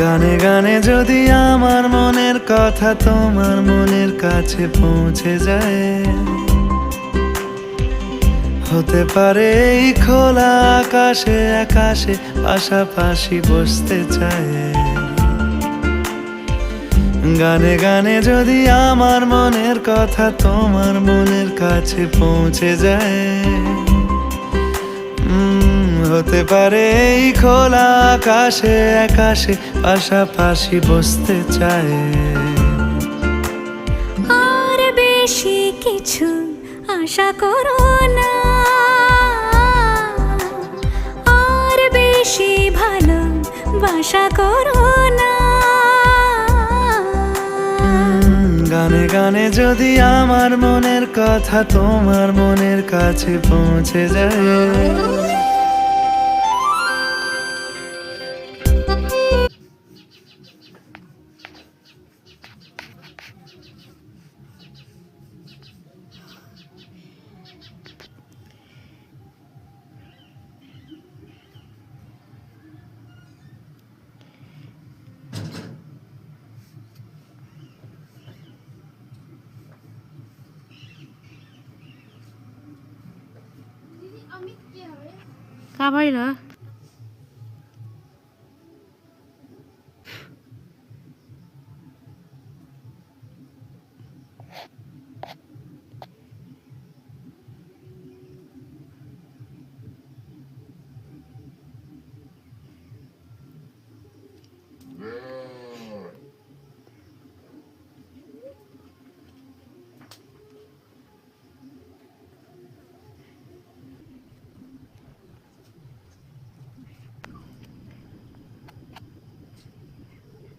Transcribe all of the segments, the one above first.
গানে গানে যদি আমার মনের কথা তোমার মনের কাছে পৌঁছে যায়, হতে পারে এই খোলা আকাশে আকাশে পাশাপাশি বসতে চায়। গানে গানে যদি আমার মনের কথা তোমার মনের কাছে পৌঁছে যায়, হতে পারে এই খোলা আকাশে আকাশে পাশাপাশি বসতে চায়। আর বেশি কিছু আশা করো না, আর বেশি ভালোবাসা করো না। গানে গানে যদি আমার মনের কথা তোমার মনের কাছে পৌঁছে যায়। কাবাইরা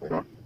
Right.